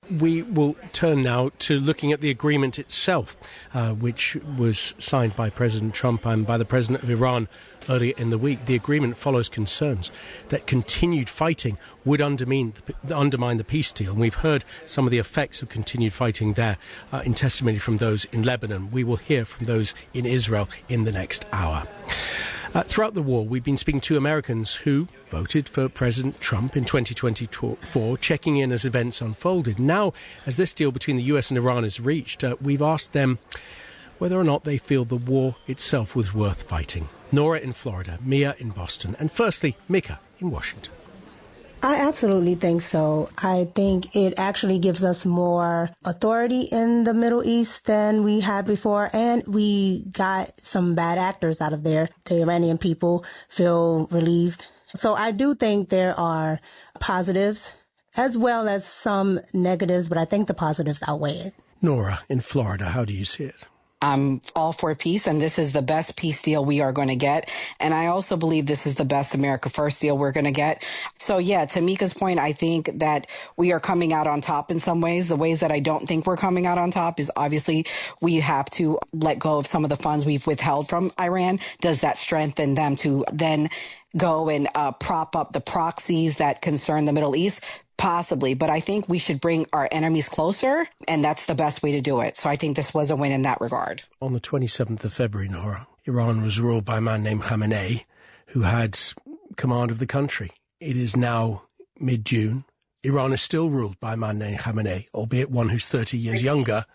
We will turn now to looking at the agreement itself, which was signed by President Trump and by the president of Iran earlier in the week. The agreement follows concerns that continued fighting would undermine the peace deal. And we've heard some of the effects of continued fighting there in testimony from those in Lebanon. We will hear from those in Israel in the next hour. Throughout the war, we've been speaking to Americans who voted for President Trump in 2024, checking in as events unfolded. Now, as this deal between the US and Iran is reached, we've asked them whether or not they feel the war itself was worth fighting. Nora in Florida, Meeyah in Boston, and firstly, Mika in Washington. I absolutely think so. I think it actually gives us more authority in the Middle East than we had before, and we got some bad actors out of there. The Iranian people feel relieved. So I do think there are positives as well as some negatives, but I think the positives outweigh it. Nora in Florida, how do you see it? I'm all for peace, and this is the best peace deal we are going to get. And I also believe this is the best America First deal we're going to get. So, yeah, to Mika's point, I think that we are coming out on top in some ways. The ways that I don't think we're coming out on top is obviously we have to let go of some of the funds we've withheld from Iran. Does that strengthen them to then go and prop up the proxies that concern the Middle East? Possibly, but I think we should bring our enemies closer, and that's the best way to do it. So I think this was a win in that regard. On the 27th of February, Nora, Iran was ruled by a man named Khamenei, who had command of the country. It is now mid-June. Iran is still ruled by a man named Khamenei, albeit one who's 30 years younger,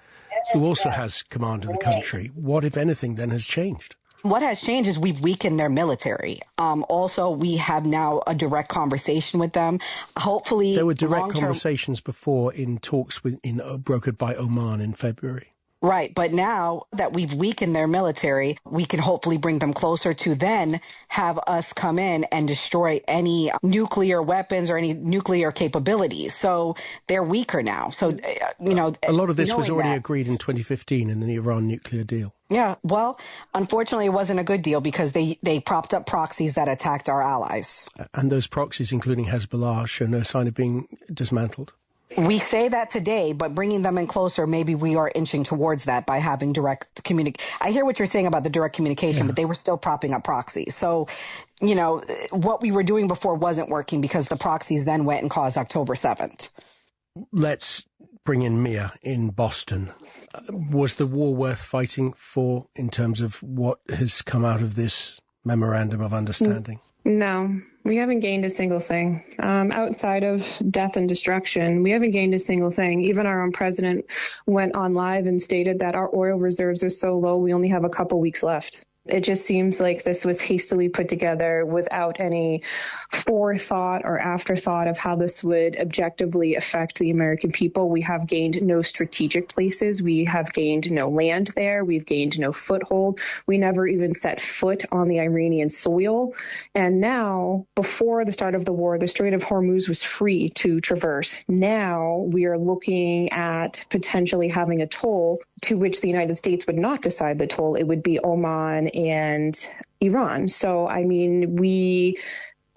who also has command of the country. What, if anything, then has changed? What has changed is we've weakened their military. Also, we have now a direct conversation with them. Hopefully, there were direct conversations before in talks brokered by Oman in February. Right. But now that we've weakened their military, we can hopefully bring them closer to then have us come in and destroy any nuclear weapons or any nuclear capabilities. So they're weaker now. So, a lot of this was already agreed in 2015 in the Iran nuclear deal. Yeah, well, unfortunately, it wasn't a good deal because they propped up proxies that attacked our allies. And those proxies, including Hezbollah, show no sign of being dismantled. We say that today, but bringing them in closer, maybe we are inching towards that by having direct communication. I hear what you're saying about the direct communication, but they were still propping up proxies. So, what we were doing before wasn't working because the proxies then went and caused October 7th. Let's bring in Meeyah in Boston. Was the war worth fighting for in terms of what has come out of this memorandum of understanding? No, we haven't gained a single thing. Outside of death and destruction, we haven't gained a single thing. Even our own president went on live and stated that our oil reserves are so low, we only have a couple weeks left. It just seems like this was hastily put together without any forethought or afterthought of how this would objectively affect the American people. We have gained no strategic places. We have gained no land there. We've gained no foothold. We never even set foot on the Iranian soil. And now, before the start of the war, the Strait of Hormuz was free to traverse. Now we are looking at potentially having a toll to which the United States would not decide the toll. It would be Oman and Iran. So, I mean, we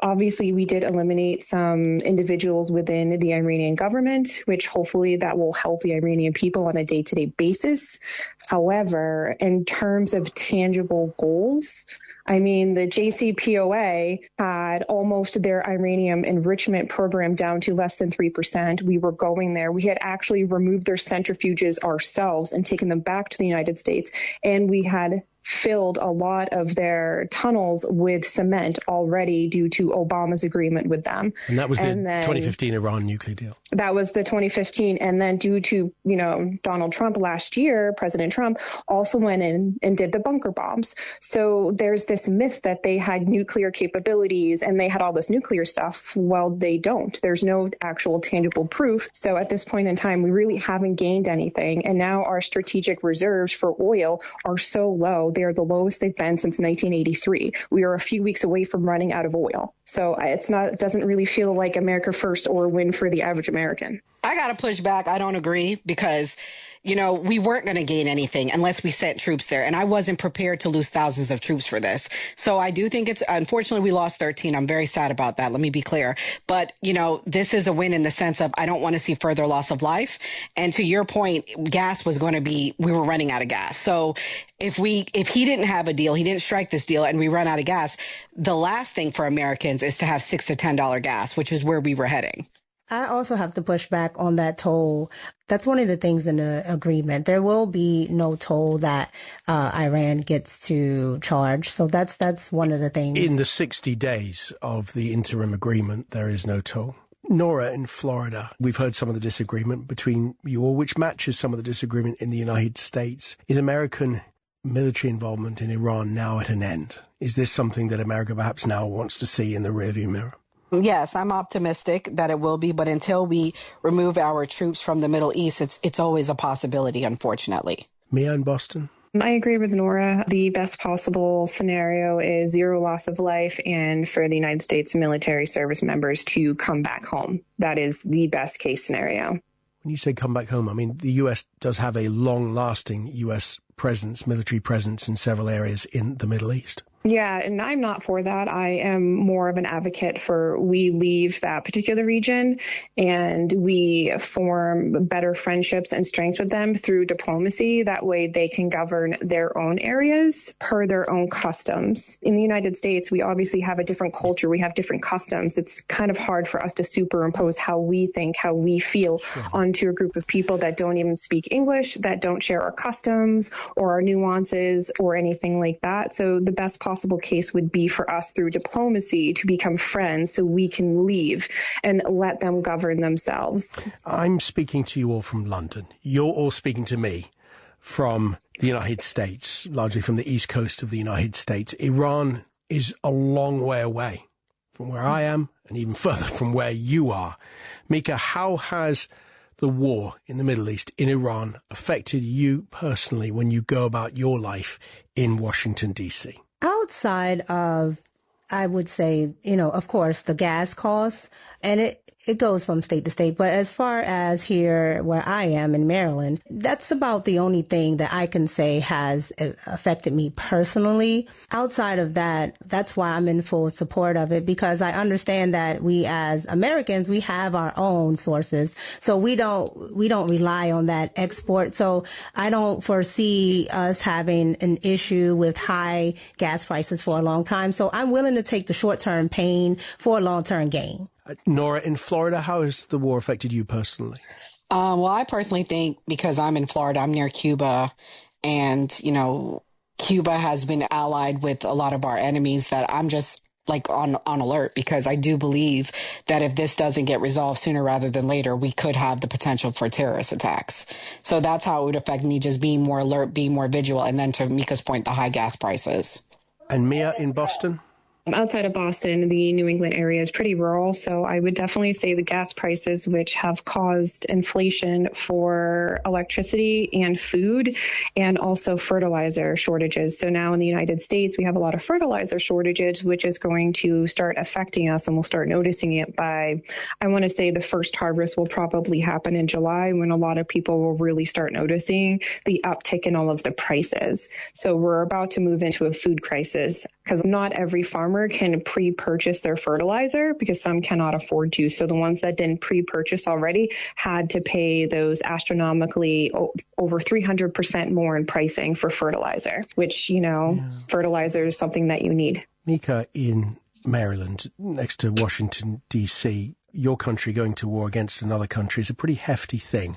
did eliminate some individuals within the Iranian government, which hopefully that will help the Iranian people on a day-to-day basis. However, in terms of tangible goals, I mean, the JCPOA had almost their uranium enrichment program down to less than 3%. We were going there. We had actually removed their centrifuges ourselves and taken them back to the United States. And we had filled a lot of their tunnels with cement already due to Obama's agreement with them. And that was the 2015 Iran nuclear deal. That was the 2015. And then due to, Donald Trump last year, President Trump also went in and did the bunker bombs. So there's this myth that they had nuclear capabilities and they had all this nuclear stuff. Well, they don't. There's no actual tangible proof. So at this point in time, we really haven't gained anything. And now our strategic reserves for oil are so low. They're the lowest they've been since 1983. We are a few weeks away from running out of oil. So it doesn't really feel like America First or a win for the average American. I got to push back. I don't agree because, we weren't going to gain anything unless we sent troops there. And I wasn't prepared to lose thousands of troops for this. So I do think unfortunately, we lost 13. I'm very sad about that. Let me be clear. But, this is a win in the sense of I don't want to see further loss of life. And to your point, gas was going to we were running out of gas. So if he didn't have a deal, he didn't strike this deal and we run out of gas, the last thing for Americans is to have $6 to $10 gas, which is where we were heading. I also have to push back on that toll. That's one of the things in the agreement. There will be no toll that Iran gets to charge. So that's one of the things. In the 60 days of the interim agreement, there is no toll. Nora, in Florida, we've heard some of the disagreement between you all, which matches some of the disagreement in the United States. Is American military involvement in Iran now at an end? Is this something that America perhaps now wants to see in the rearview mirror? Yes, I'm optimistic that it will be, but until we remove our troops from the Middle East, it's always a possibility, unfortunately. Meeyah in Boston? I agree with Nora. The best possible scenario is zero loss of life and for the United States military service members to come back home. That is the best case scenario. When you say come back home, I mean, the U.S. does have a long-lasting U.S. presence, military presence in several areas in the Middle East. Yeah, and I'm not for that. I am more of an advocate for we leave that particular region and we form better friendships and strength with them through diplomacy. That way they can govern their own areas per their own customs. In the United States, we obviously have a different culture. We have different customs. It's kind of hard for us to superimpose how we think, how we feel onto a group of people that don't even speak English, that don't share our customs or our nuances or anything like that. So the best possible case would be for us through diplomacy to become friends so we can leave and let them govern themselves. I'm speaking to you all from London. You're all speaking to me from the United States, largely from the east coast of the United States. Iran is a long way away from where I am and even further from where you are. Meeyah, how has the war in the Middle East, in Iran, affected you personally when you go about your life in Washington, D.C.? Outside of, I would say, of course, the gas costs, and it goes from state to state. But as far as here where I am in Maryland, that's about the only thing that I can say has affected me personally. Outside of that, that's why I'm in full support of it, because I understand that we as Americans, we have our own sources. So we don't rely on that export. So I don't foresee us having an issue with high gas prices for a long time. So I'm willing to take the short-term pain for a long-term gain. Nora, in Florida, how has the war affected you personally? Well, I personally think because I'm in Florida, I'm near Cuba, and, Cuba has been allied with a lot of our enemies that I'm just on alert, because I do believe that if this doesn't get resolved sooner rather than later, we could have the potential for terrorist attacks. So that's how it would affect me, just being more alert, being more vigilant, and then to Mika's point, the high gas prices. And Meeyah in Boston? Outside of Boston, the New England area is pretty rural, so I would definitely say the gas prices, which have caused inflation for electricity and food, and also fertilizer shortages. So now in the United States, we have a lot of fertilizer shortages, which is going to start affecting us, and we'll start noticing it by, I want to say the first harvest will probably happen in July, when a lot of people will really start noticing the uptick in all of the prices. So we're about to move into a food crisis, because not every farmer can pre-purchase their fertilizer, because some cannot afford to. So the ones that didn't pre-purchase already had to pay those astronomically over 300% more in pricing for fertilizer, which, fertilizer is something that you need. Meeyah in Maryland, next to Washington, D.C., your country going to war against another country is a pretty hefty thing.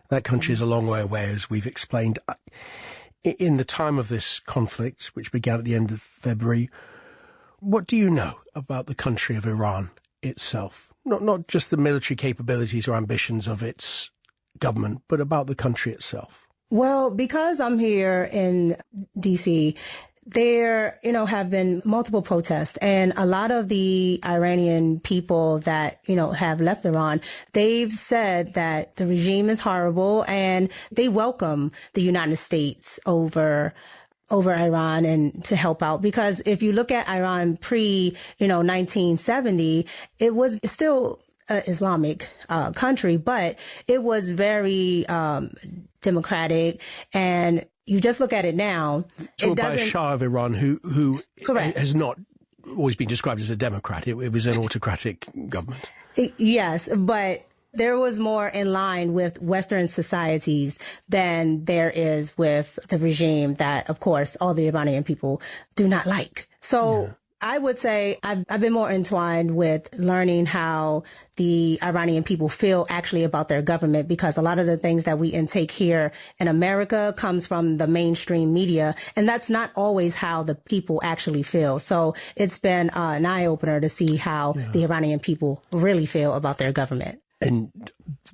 That country is a long way away, as we've explained. In the time of this conflict, which began at the end of February, what do you know about the country of Iran itself? Not just the military capabilities or ambitions of its government, but about the country itself. Well, because I'm here in D.C., there, have been multiple protests, and a lot of the Iranian people that, have left Iran, they've said that the regime is horrible and they welcome the United States over Iran and to help out. Because if you look at Iran pre, 1970, it was still an Islamic country, but it was very democratic. And you just look at it now. It's by a Shah of Iran who has not always been described as a democrat. It was an autocratic government. Yes, but there was more in line with Western societies than there is with the regime that, of course, all the Iranian people do not like. So I would say I've been more entwined with learning how the Iranian people feel actually about their government, because a lot of the things that we intake here in America comes from the mainstream media, and that's not always how the people actually feel. So it's been an eye-opener to see how the Iranian people really feel about their government. And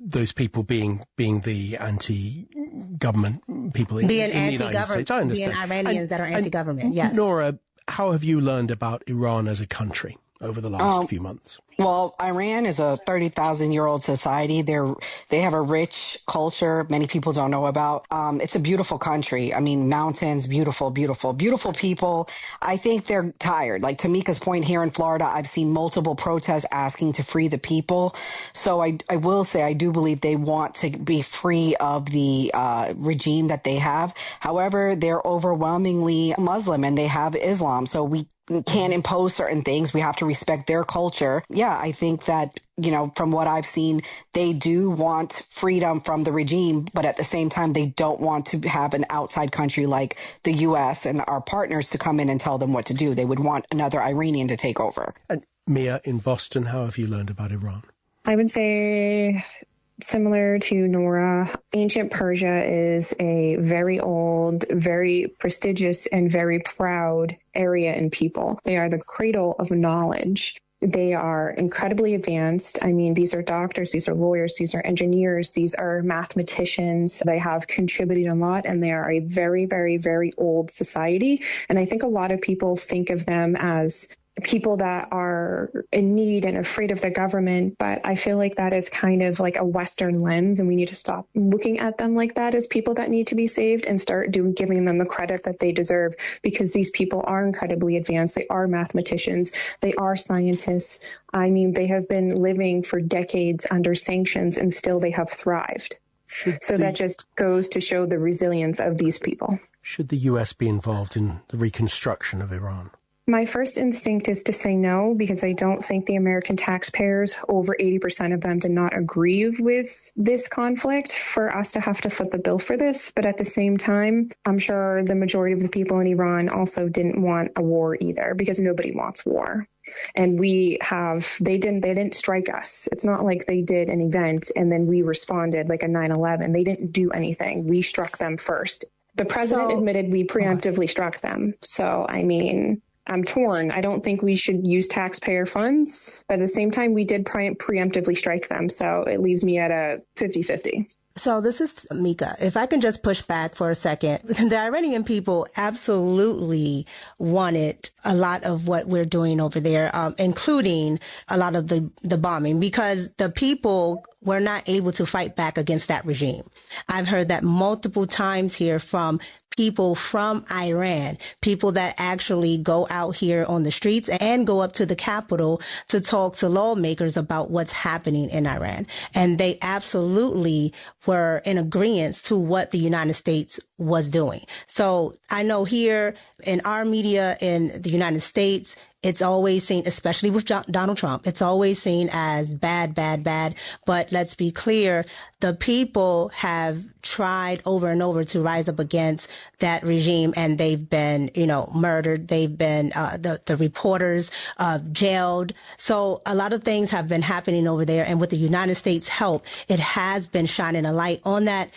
those people being the anti-government people in the United States. I understand. Being Iranians that are anti-government, yes. Nora, how have you learned about Iran as a country over the last few months? Well, Iran is a 30,000-year-old society. They have a rich culture many people don't know about. It's a beautiful country. I mean, mountains, beautiful, beautiful, beautiful people. I think they're tired. Like Tamika's point, here in Florida, I've seen multiple protests asking to free the people. So I will say I do believe they want to be free of the regime that they have. However, they're overwhelmingly Muslim and they have Islam. So we can't impose certain things. We have to respect their culture. Yeah, I think that, from what I've seen, they do want freedom from the regime, but at the same time, they don't want to have an outside country like the U.S. and our partners to come in and tell them what to do. They would want another Iranian to take over. And Meeyah, in Boston, how have you learned about Iran? I would say, similar to Nora, ancient Persia is a very old, very prestigious, and very proud area and people. They are the cradle of knowledge. They are incredibly advanced. I mean, these are doctors, these are lawyers, these are engineers, these are mathematicians. They have contributed a lot, and they are a very, very, very old society. And I think a lot of people think of them as people that are in need and afraid of the government, but I feel like that is kind of like a Western lens, and we need to stop looking at them like that as people that need to be saved and start giving them the credit that they deserve, because these people are incredibly advanced. They are mathematicians. They are scientists. I mean, they have been living for decades under sanctions, and still they have thrived. That just goes to show the resilience of these people. Should the U.S. be involved in the reconstruction of Iran? My first instinct is to say no, because I don't think the American taxpayers, over 80% of them, did not agree with this conflict for us to have to foot the bill for this. But at the same time, I'm sure the majority of the people in Iran also didn't want a war either, because nobody wants war. And they didn't strike us. It's not like they did an event and then we responded like a 9/11. They didn't do anything. We struck them first. The president admitted we preemptively struck them. So, I mean, I'm torn. I don't think we should use taxpayer funds. But at the same time, we did preemptively strike them. So it leaves me at a 50-50. So this is Mika. If I can just push back for a second, the Iranian people absolutely wanted a lot of what we're doing over there, including a lot of the bombing, because the people were not able to fight back against that regime. I've heard that multiple times here from people from Iran, people that actually go out here on the streets and go up to the Capitol to talk to lawmakers about what's happening in Iran. And they absolutely were in agreement to what the United States was doing. So I know here in our media in the United States, it's always seen, especially with Donald Trump, it's always seen as bad, bad, bad. But let's be clear, the people have tried over and over to rise up against that regime, and they've been, murdered. They've been, the reporters, jailed. So a lot of things have been happening over there. And with the United States' help, it has been shining a light on that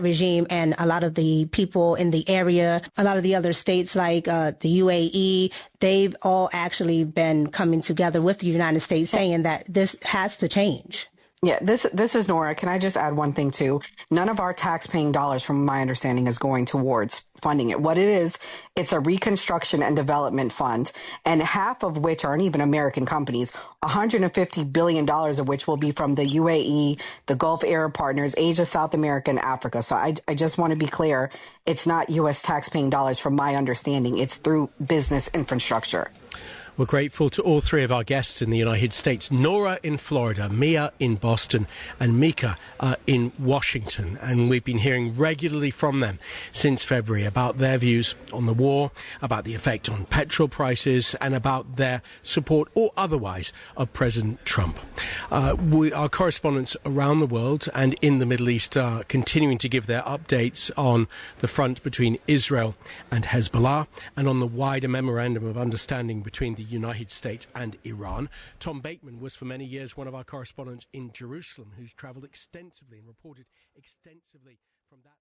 regime, and a lot of the people in the area, a lot of the other states like the UAE, they've all actually been coming together with the United States saying that this has to change. Yeah, this is Nora. Can I just add one thing too? None of our tax-paying dollars, from my understanding, is going towards funding it. What it is, it's a reconstruction and development fund, and half of which aren't even American companies, $150 billion of which will be from the UAE, the Gulf Arab partners, Asia, South America, and Africa. So I just want to be clear, it's not U.S. tax-paying dollars from my understanding. It's through business infrastructure. We're grateful to all three of our guests in the United States, Nora in Florida, Meeyah in Boston, and Meekah in Washington. And we've been hearing regularly from them since February about their views on the war, about the effect on petrol prices, and about their support or otherwise of President Trump. Our correspondents around the world and in the Middle East are continuing to give their updates on the front between Israel and Hezbollah and on the wider memorandum of understanding between the United States and Iran. Tom Bateman was for many years one of our correspondents in Jerusalem who's travelled extensively and reported extensively from that